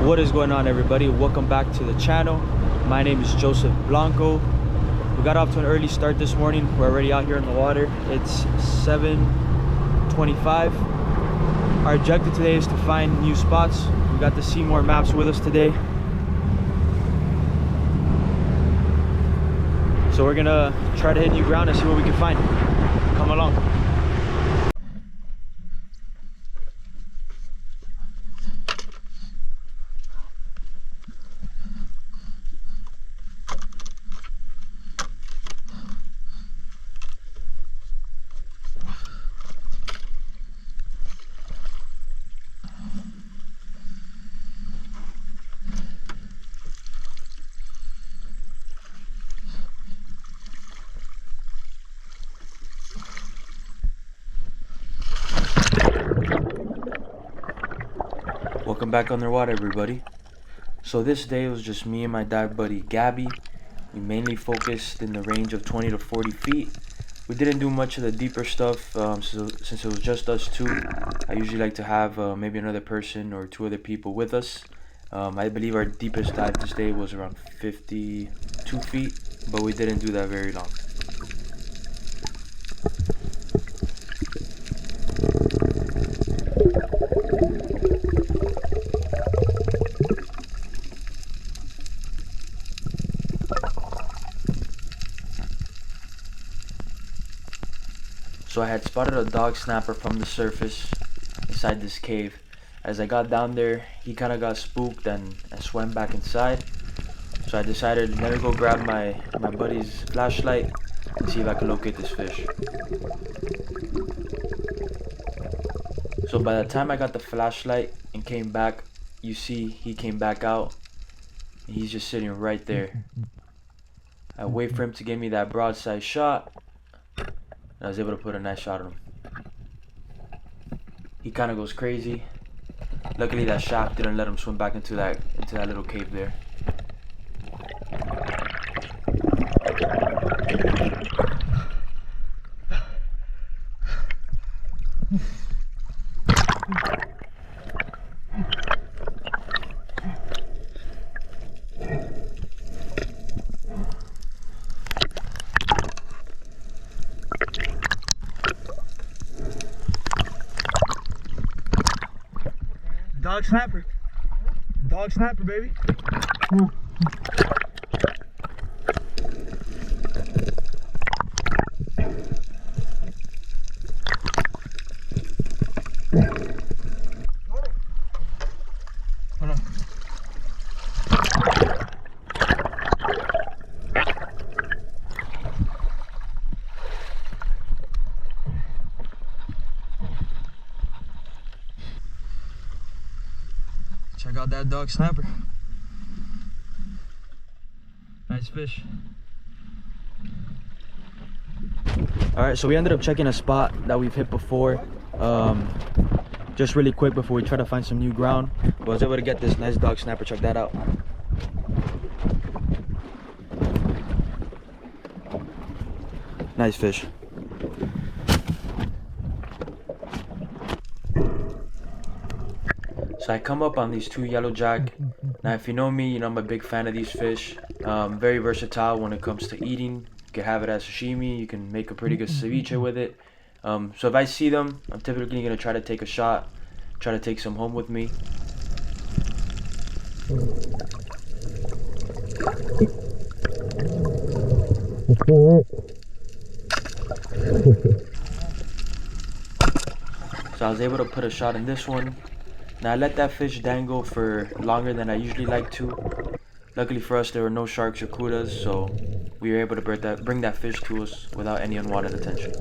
What is going on, everybody? Welcome back to the channel. My name is Joseph Blanco. We got off to an early start this morning. We're already out here in the water. It's 7:25. Our objective today is to find new spots. We got the Seymour maps with us today, so we're gonna try to hit new ground and see what we can find. Come along. Welcome back underwater, everybody. So this day was just me and my dive buddy Gabby. We mainly focused in the range of 20 to 40 feet. We didn't do much of the deeper stuff since it was just us two. I usually like to have maybe another person or two other people with us. I believe our deepest dive this day was around 52 feet, but we didn't do that very long. So I had spotted a dog snapper from the surface inside this cave. As I got down there, he kind of got spooked and swam back inside. So I decided, let me go grab my buddy's flashlight and see if I can locate this fish. So by the time I got the flashlight and came back, you see he came back out and he's just sitting right there. I wait for him to give me that broadside shot. I was able to put a nice shot on him. He kind of goes crazy. Luckily that shaft didn't let him swim back into that little cave there. Dog snapper. Dog snapper, baby. Hold on. Check out that dog snapper. Nice fish. Alright, so we ended up checking a spot that we've hit before. Just really quick before we try to find some new ground. But I was able to get this nice dog snapper. Check that out. Nice fish. So I come up on these two yellow jack. Now if you know me, you know I'm a big fan of these fish. Very versatile when it comes to eating. You can have it as sashimi, you can make a pretty good ceviche with it. So if I see them, I'm typically going to try to take a shot, try to take some home with me. So I was able to put a shot in this one. Now I let that fish dangle for longer than I usually like to. Luckily for us, there were no sharks or kudas, so we were able to bring that fish to us without any unwanted attention.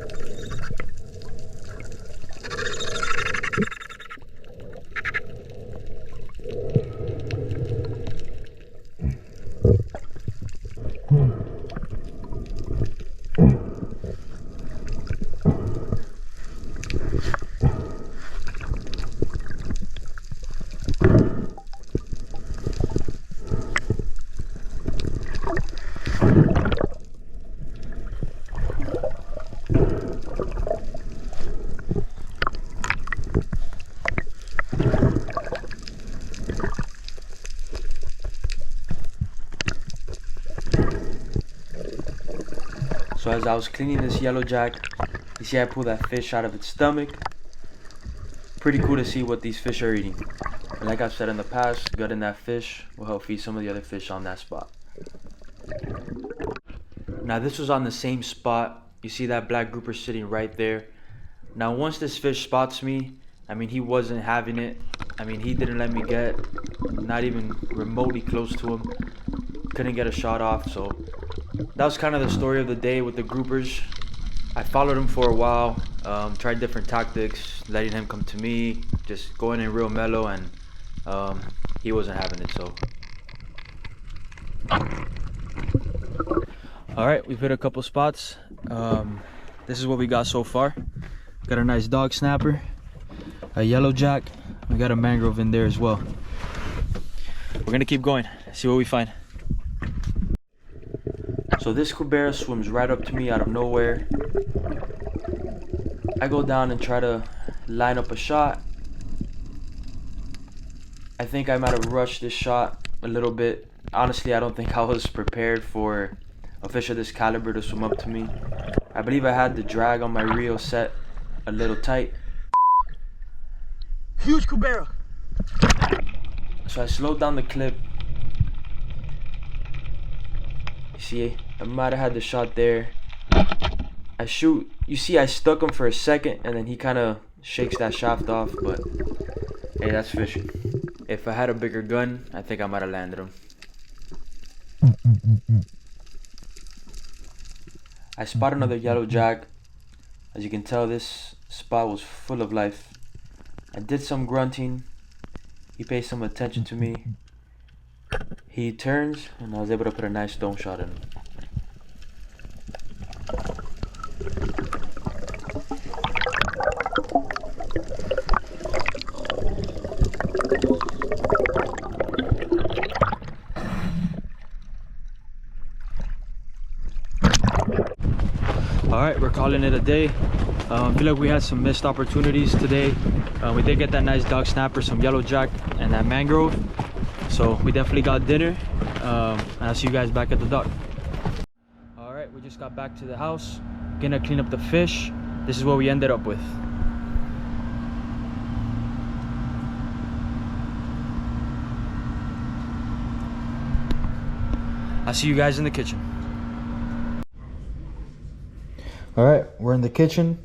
So as I was cleaning this yellow jack, you see I pull that fish out of its stomach. Pretty cool to see what these fish are eating. And like I've said in the past, gutting that fish will help feed some of the other fish on that spot. Now this was on the same spot. You see that black grouper sitting right there. Now once this fish spots me, I mean, he wasn't having it. I mean, he didn't let me get not even remotely close to him. Couldn't get a shot off. So that was kind of the story of the day with the groupers. I followed him for a while, tried different tactics, letting him come to me, just going in real mellow, and he wasn't having it. So all right, we've hit a couple spots. This is what we got so far. Got a nice dog snapper, a yellow jack, we got a mangrove in there as well. We're gonna keep going, see what we find. So this Cubera swims right up to me out of nowhere. I go down and try to line up a shot. I think I might have rushed this shot a little bit. Honestly, I don't think I was prepared for a fish of this caliber to swim up to me. I believe I had the drag on my reel set a little tight. Huge Cubera. So I slowed down the clip. You see, I might have had the shot there. I shoot. You see, I stuck him for a second, and then he kind of shakes that shaft off. But hey, that's fishing. If I had a bigger gun, I think I might have landed him. I spot another yellow jack. As you can tell, this spot was full of life. I did some grunting. He paid some attention to me. He turns, and I was able to put a nice stone shot in him. Alright, we're calling it a day. I feel like we had some missed opportunities today. We did get that nice dog snapper, some yellow jack, and that mangrove. So we definitely got dinner. And I'll see you guys back at the dock. Alright, we just got back to the house. Gonna clean up the fish. This is what we ended up with. I'll see you guys in the kitchen. All right, we're in the kitchen.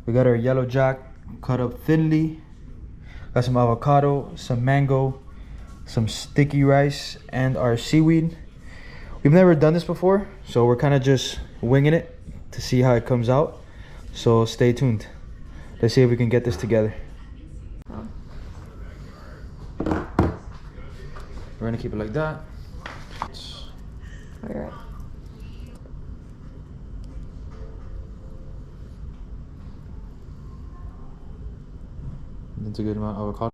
We got our yellow jack cut up thinly. Got some avocado, some mango, some sticky rice, and our seaweed. We've never done this before, so we're kind of just winging it to see how it comes out. So stay tuned. Let's see if we can get this together. We're gonna keep it like that. All right. That's a good amount of avocado.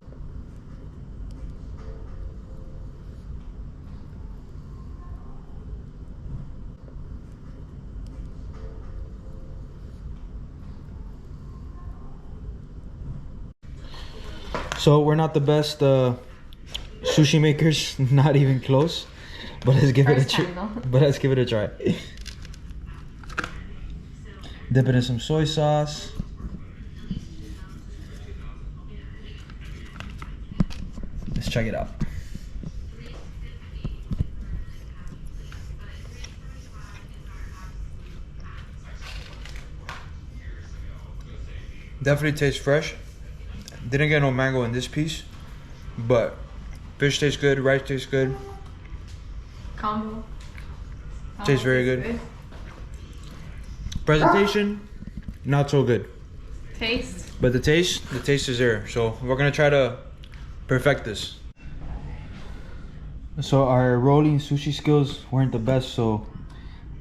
So we're not the best sushi makers, not even close. But let's give it a try. But let's give it a try. Dip it in some soy sauce. Let's check it out. Definitely tastes fresh. Didn't get no mango in this piece, but fish tastes good, rice tastes good. Combo. Tastes very good. Presentation, not so good. Taste. But the taste is there. So we're gonna try to perfect this. So our rolling sushi skills weren't the best, so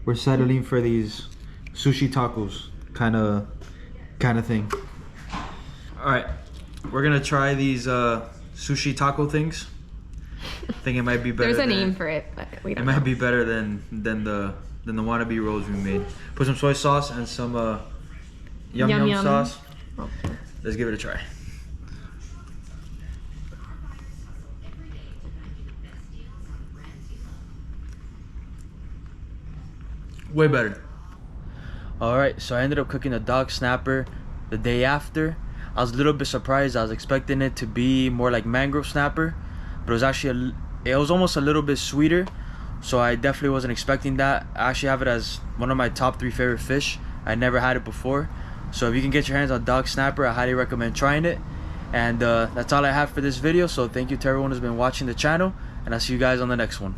we're settling for these sushi tacos kind of thing. All right, we're gonna try these sushi taco things. I think it might be better. There's a name for it, but we don't know. It might be better than the wannabe rolls we made. Put some soy sauce and some yum sauce. Oh. Let's give it a try. Way better. Alright, so I ended up cooking the dog snapper the day after. I was a little bit surprised. I was expecting it to be more like mangrove snapper, but it was actually it was almost a little bit sweeter, so I definitely wasn't expecting that. I actually have it as one of my top 3 favorite fish. I never had it before, so if you can get your hands on dog snapper, I highly recommend trying it. And that's all I have for this video, so thank you to everyone who's been watching the channel, and I'll see you guys on the next one.